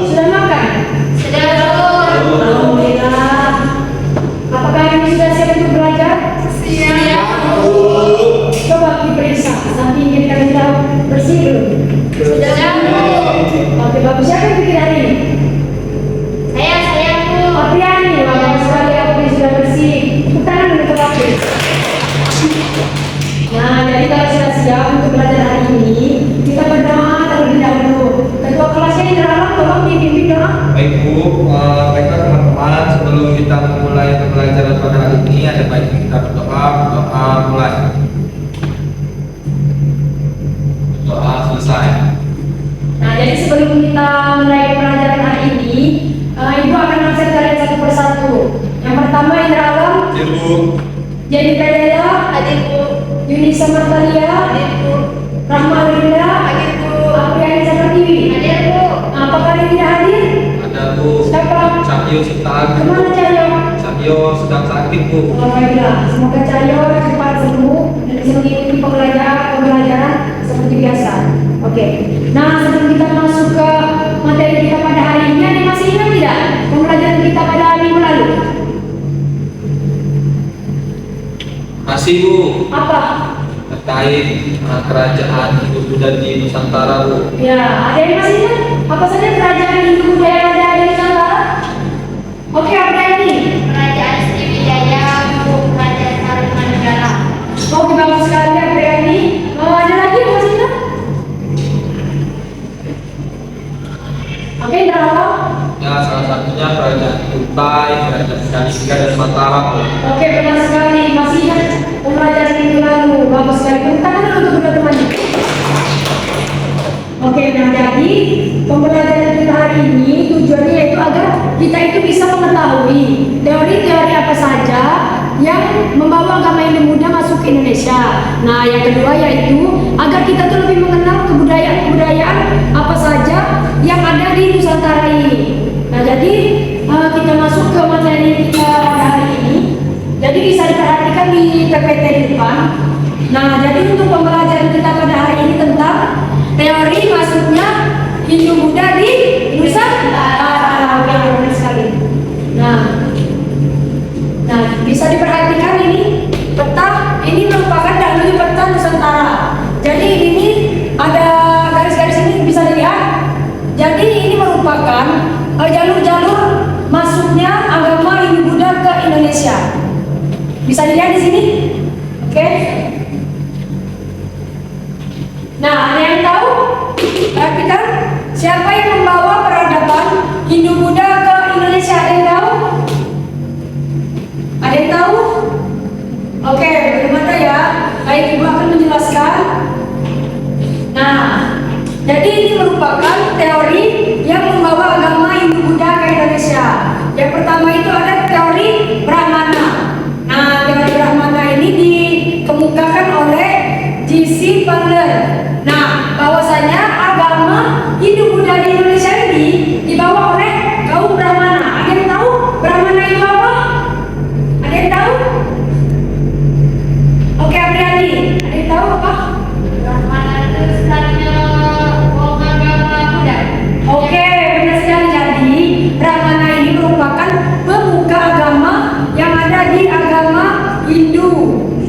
Sudah makan? Sudah, Bu. Alhamdulillah. Apakah ini sudah siap untuk belajar? Siap, Bu. Coba diperiksa, samping kiri kanan sudah bersih belum? Sudah, Bu. Oke, bagus. Siapa yang bikin hari ini? Saya, Bu. Apriani, wah bagus sekali, Apri sudah bersih. Tepuk tangan dulu ke Apri. Nah, jadi kalau sudah siap untuk belajar hari ini, kita berdoa terlebih dahulu. Ketua kelasnya ini Ralam, tolong dipimpin doa. Baik Bu, baiklah teman-teman, sebelum kita memulai pembelajaran pada hari ini, ada baiknya kita berdoa mulai. Doa selesai. Nah, jadi sebelum kita mulai pelajaran hari ini, Ibu akan absen kalian satu persatu. Yang pertama Indra Alam, Bu. Jadi Pedela, Hadir, Bu. Yunisa Martalia, Hadir, Bu. Rahma Linda, Hadir, Bu. Apriani Sapertiwi. Hadir, Bu. Apakah ini tidak hadir? Ada Bu. Siapa? Cahyo Sita. Kemana Cahyo? Cahyo sedang sakit Bu. Alhamdulillah, semoga Cahyo cepat sembuh dan bisa mengikuti pembelajaran seperti biasa. Oke. Nah, sebelum kita masuk ke materi kita pada hari ini, ada yang masih ingat tidak pembelajaran kita pada minggu lalu? Masih Bu, Apa? terkait kerajaan Hindu Buddha di Nusantara Bu. Ya, ada yang masih ingat? Apa saja kerajaan Hindu Buddha yang ada di Nusantara? Oke, apa ini? Kerajaan Sriwijaya, Bu. Kerajaan Tarumanegara. Oke, bagus sekali ya, ini. Ada lagi yang masih ingat? Oke, Indra Alam. Ya, salah satunya kerajaan Kutai, kerajaan Kaniska dan Mataram Bu. Oke, benar sekali. Masih ingat pembelajaran minggu lalu. Bagus sekali. Tepuk tangan dulu untuk teman-temannya. Oke, nah jadi pembelajaran kita hari ini tujuannya yaitu agar kita itu bisa mengetahui teori-teori apa saja yang membawa agama Hindu Buddha masuk ke Indonesia. Nah, yang kedua yaitu agar kita tuh lebih mengenal kebudayaan apa saja yang ada di Nusantara ini. Nah, jadi kita masuk ke materi kita pada hari ini. Jadi bisa diperhatikan di PPT di depan. Nah, jadi untuk pembelajaran kita pada hari ini tentang teori masuknya Hindu Buddha di Nusantara. Oke, benar sekali. Nah, bisa diperhatikan ini peta. Ini merupakan dahulu peta Nusantara. Jadi ini ada garis-garis ini bisa dilihat. Jadi ini merupakan jalur-jalur masuknya agama Hindu Buddha ke Indonesia. Bisa dilihat di sini. Oke. Nah, ada yang tahu? Perhatikan siapa yang membawa peradaban Hindu Buddha ke Indonesia? Ada yang tahu? Ada yang tahu? Oke, bagaimana ya? Baik, Ibu akan menjelaskan. Nah, jadi ini merupakan teori yang membawa agama Hindu Buddha ke Indonesia. Yang pertama itu ada teori Brahmana. Nah, teori Brahmana ini dikemukakan oleh J.C. Butler. Nah, bahwasanya agama Hindu Buddha di Indonesia ini dibawa oleh kaum Brahmana. Ada yang tahu Brahmana itu apa? Ada yang tahu? Oke, Apriani, ada yang tahu apa? Brahmana itu sebenarnya agama Buddha. Oke, benar sekali. Jadi Brahmana ini merupakan pemuka agama yang ada di agama Hindu.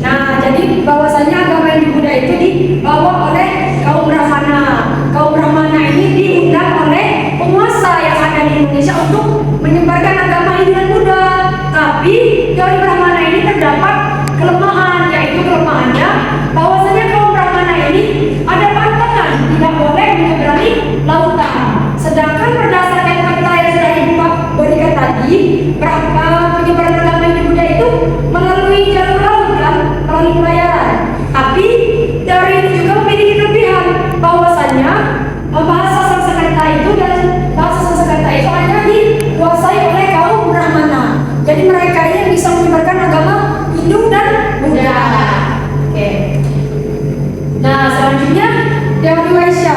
Nah, jadi bahwasanya agama Hindu Buddha itu dibawa oleh kaum Brahmana. Kaum Brahmana ini diundang oleh penguasa yang ada di Indonesia untuk menyebarkan agama Hindu dan Buddha. Tapi teori Brahmana ini terdapat kelemahan, yaitu kelemahannya bahwasanya kaum Brahmana ini ada pantangan, tidak boleh menyeberangi lautan. Sedangkan berdasarkan peta yang sudah Ibu berikan tadi, penyebaran agama Hindu Buddha itu melalui jalur laut kan, melalui pelayaran. Tapi teori ini juga memiliki kelebihan bahwasanya bahasa Sanskerta itu dan bahasa Sanskerta itu hanya dikuasai oleh kaum Brahmana. Jadi mereka ini yang bisa menyebarkan agama Hindu dan Buddha. Oke. Nah, selanjutnya teori Waisya.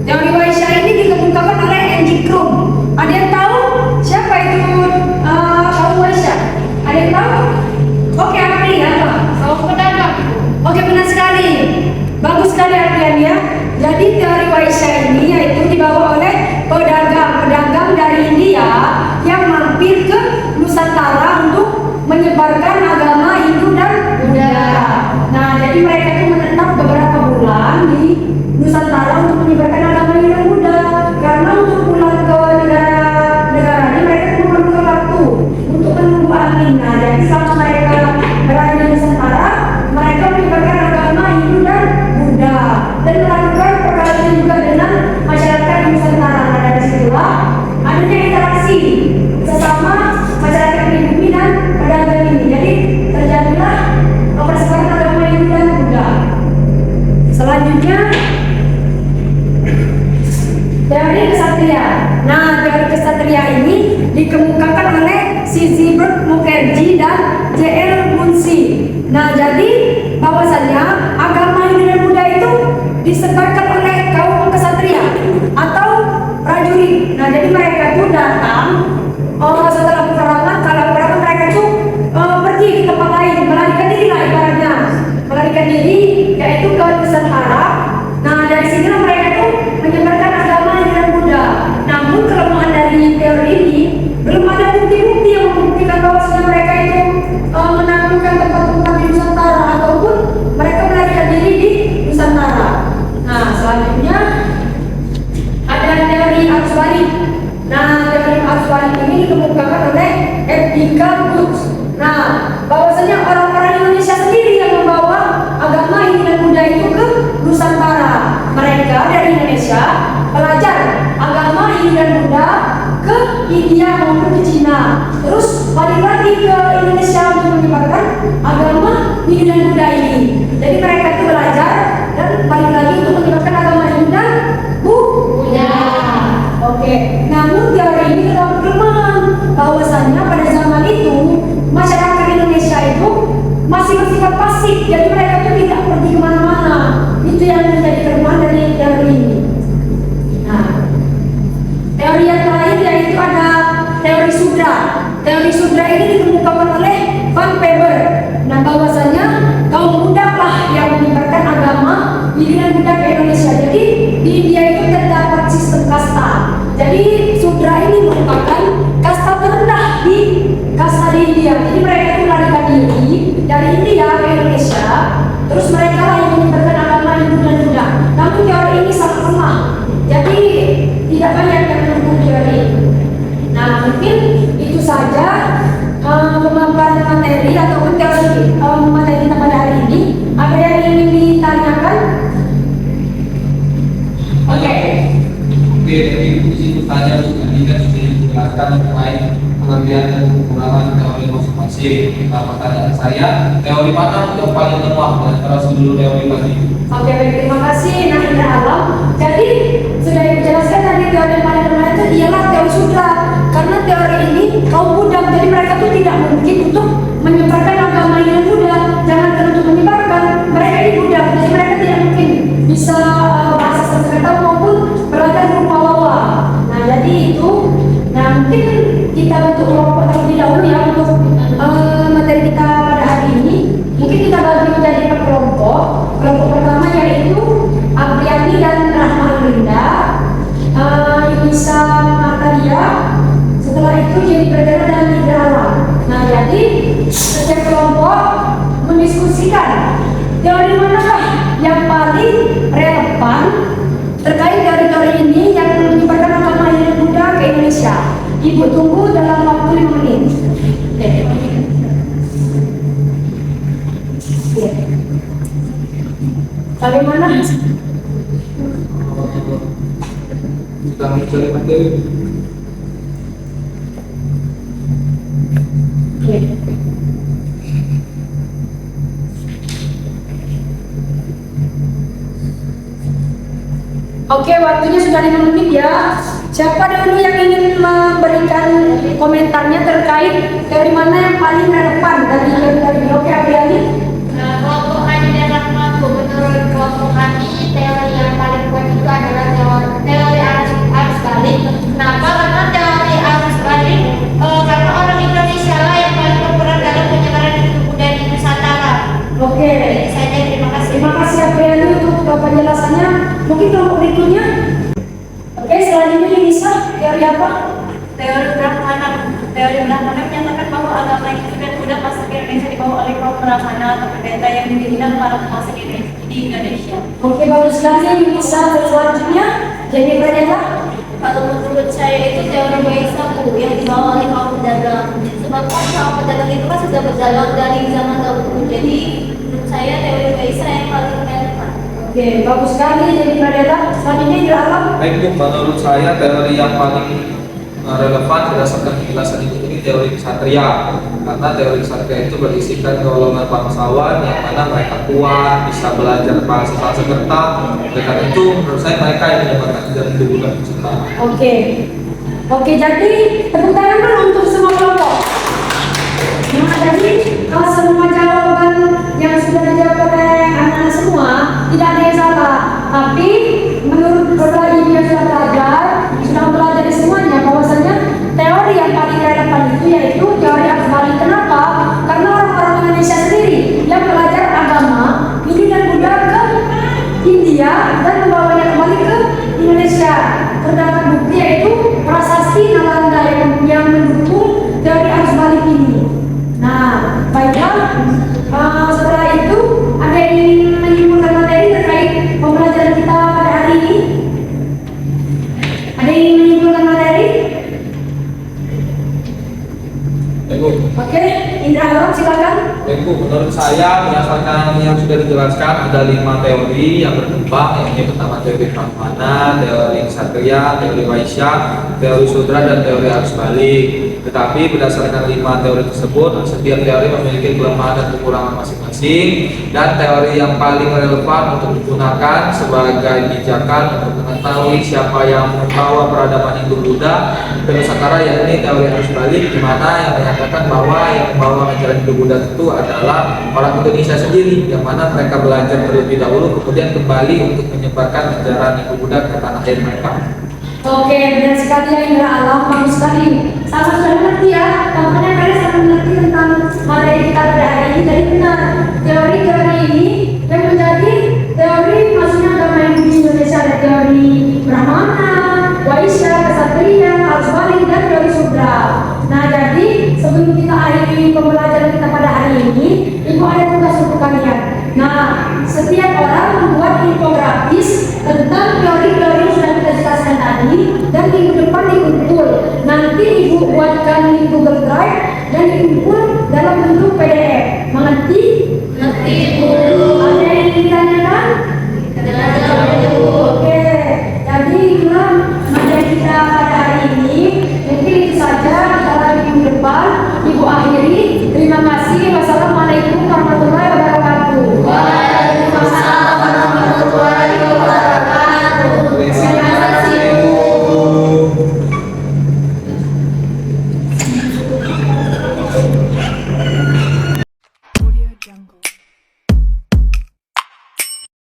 Teori Waisya ini dikemukakan oleh N.G. Krum. Ada yang tahu siapa itu kaum Waisya? Ada yang tahu? Oke, Apri apa? Kaum pedagang. Oke, benar sekali. Bagus sekali Aprian ya. Jadi jadi teori Waisya ini yaitu dibawa oleh pedagang-pedagang dari India yang mampir ke Nusantara untuk menyebarkan agama Hindu dan Buddha. Nah, jadi mereka itu menetap beberapa bulan di Nusantara untuk menyebarkan agama Hindu dan Buddha. Karena untuk pulang ke negara ini mereka memerlukan waktu untuk menunggu angin. Nah, jadi selama mereka berada di Nusantara, mereka menyebarkan agama Hindu dan Buddha dan melakukan perkara itu juga dengan masyarakat di Nusantara. Nah, dari situlah adanya interaksi sesama masyarakat pribumi dan pedagang ini. Jadi terjadilah persebaran agama Hindu dan Buddha. Selanjutnya teori kesatria. Nah, teori kesatria ini dikemukakan oleh Zibert Mukherjee dan J.L. Munshi. Nah, jadi bahwasanya agama Hindu dan Buddha itu disebarkan oleh kaum kesatria atau prajurit. Nah, jadi mereka itu datang setelah peperangan, kalau peperangan mereka itu pergi ke tempat lain, melarikan diri lah ibaratnya, melarikan diri yaitu ke Nusantara. Nah, dari sinilah mereka itu menyebarkan agama Hindu dan Buddha. Namun kelemahan dari teori ini belum ada bukti-bukti yang membuktikan bahwa mereka itu menaklukkan tempat-tempat di Nusantara ataupun mereka melarikan diri di Nusantara. Nah, selanjutnya ada teori arus balik. Nah, teori arus balik ini dikemukakan oleh Edgar Brooks. Nah, bahwasanya orang-orang Indonesia sendiri yang membawa agama Hindu dan Buddha itu ke Nusantara. Mereka dari Indonesia belajar agama Hindu dan Buddha ke India maupun ke Cina. Terus balik lagi ke Indonesia untuk menyebarkan agama Hindu dan Buddha ini. Jadi mereka itu belajar dan balik lagi untuk menyebarkan agama Hindu dan Buddha. Oke. Namun teori ini terdapat kelemahan bahwasanya pada zaman itu masyarakat Indonesia itu masih bersifat pasif. Jadi mereka itu tidak pergi kemana-mana. Itu yang menjadi kelemahan dari teori ini. Nah, teori yang lain yaitu ada teori sudra. Teori sudra ini dikemukakan oleh Van Peber. Nah, bahwasanya kaum budak lah yang menyebarkan agama Hindu dan Buddha ke Indonesia. Jadi di India itu terdapat sistem kasta. Jadi sudra ini merupakan kasta terendah di kasta di India. Jadi mereka itu melarikan diri dari India ke Indonesia. Terus mereka lah yang menyebarkan agama Hindu dan Buddha. Namun teori ini sangat lemah. Jadi tidak banyak yang mendukung teori ini. Nah, mungkin itu saja pemaparan materi ataupun teori materi kita pada hari ini. Ada yang ingin ditanyakan? Oke. Oke, jadi di situ saja tadi kan sudah dijelaskan terkait kelebihan dan kekurangan teori masing-masing. Nah, pertanyaan saya, teori mana yang paling lemah antara seluruh teori tadi? Oke, baik, terima kasih Nahida Alam. Jadi sudah dijelaskan tadi teori yang paling lemah itu ialah teori sudra. Karena teori ini kaum budak, jadi mereka tuh tidak mungkin untuk menyebarkan agama Hindu dan Buddha. Jangan untuk menyebarkan, mereka ini budak, jadi mereka tidak mungkin bisa bahasa Sanskerta maupun belajar rupa lawa. Nah, jadi itu. Nah, mungkin kita bentuk kelompok terlebih dahulu ya untuk materi kita pada hari ini. Mungkin kita bagi menjadi 4 kelompok. Kelompok pertama yaitu Apriani dan Rahma Linda, Yunisa Natalia. Setelah itu jadi Perdana dan Nidra Alam. Nah, jadi setiap kelompok mendiskusikan teori manakah yang paling relevan terkait teori-teori ini yang menyebarkan agama Hindu dan Buddha ke Indonesia. Ibu tunggu dalam waktu 5 menit. Bagaimana? Kita mencari materi. Oke, waktunya sudah 5 menit ya. Siapa dulu yang ingin memberikan komentarnya terkait teori mana yang paling relevan dari teori ini? Oke, Apriani. Kelompok kami dan Rahma, menurut kelompok kami teori yang paling kuat itu adalah teori arus balik. Kenapa? Karena teori arus balik karena orang Indonesia lah yang paling berperan dalam penyebaran ilmu budaya di Nusantara. Oke. Itu saja, terima kasih. Terima kasih Apriani untuk penjelasannya. Mungkin kelompok berikutnya. Oke, selanjutnya Nisa, teori apa? Teori Brahmana. Teori Brahmana menyatakan bahwa agama itu dan budaya masyarakat Indonesia dibawa oleh kaum Brahmana atau pendeta yang diundang para penguasa di Indonesia. Oke, bagus sekali Nisa. Selanjutnya, jadi Pradita. Kalau menurut saya itu teori Waisa Bu yang dibawa oleh kaum pedagang. Sebab kan kaum pedagang itu kan sudah berjalan dari zaman dahulu. Jadi menurut saya teori Waisa yang paling relevan. Oke, bagus sekali jadi Pradita. Selanjutnya Indra Alam. Baik Bu, menurut saya teori yang paling relevan berdasarkan penjelasan itu ini teori ksatria, karena teori ksatria itu berisikan golongan bangsawan yang mana mereka kuat, bisa belajar bahasa Sanskerta. Oleh karena itu menurut saya mereka yang menyebabkan sejarah hidup bulan Nusantara. Oke. Oke, jadi tepuk tangan dulu untuk semua kelompok. Nah, jadi kalau semua jawaban yang sudah dijawab oleh anak-anak semua tidak ada yang salah. Tapi menurut Bapak Ibu yang sudah belajar semuanya bahwasanya teori yang paling relevan itu yaitu teori arus balik. Kenapa? Karena orang-orang Indonesia sendiri yang belajar agama ini dan budaya ke India dan membawanya kembali ke Indonesia. Terdapat bukti yaitu prasasti Nalanda yang mendukung teori arus balik ini. Nah, baiklah. Setelah itu ada yang ingin menyimpulkan materi terkait pembelajaran kita pada hari ini? Ada yang ingin menyimpulkan materi? Baik Bu. Oke, Indra Alam silakan. Baik Bu, menurut saya berdasarkan yang sudah dijelaskan ada 5 teori yang berkembang, yang pertama teori Brahmana, teori ksatria, teori Waisya, teori Sudra, dan teori arus balik. Tetapi berdasarkan 5 teori tersebut, setiap teori memiliki kelemahan dan kekurangan masing-masing, dan teori yang paling relevan untuk digunakan sebagai pijakan untuk mengetahui siapa yang membawa peradaban Hindu-Buddha ke Nusantara, yakni teori arus balik, di mana yang menyatakan bahwa yang membawa ajaran Hindu-Buddha itu adalah orang Indonesia sendiri, yang mana mereka belajar terlebih dahulu kemudian kembali untuk menyebarkan ajaran Hindu-Buddha ke tanah air mereka. Oke, benar sekali ya Indra Alam, bagus sekali. Sangat sudah mengerti ya, makanya kalian sangat mengerti tentang materi kita pada hari ini. Jadi benar, teori-teori ini yang menjadi teori maksudnya agama yang di Indonesia ada teori Brahmana, Waisya, Ksatria, arus balik, dan teori Sudra. Nah, jadi sebelum kita akhiri pembelajaran kita pada hari ini, Ibu ada tugas untuk kalian. Nah, setiap orang membuat infografis tentang teori-teori yang sudah kita jelaskan tadi dan minggu depan dikumpul. Nanti Ibu buatkan di Google Drive dan dikumpul dalam bentuk PDF. Mengerti?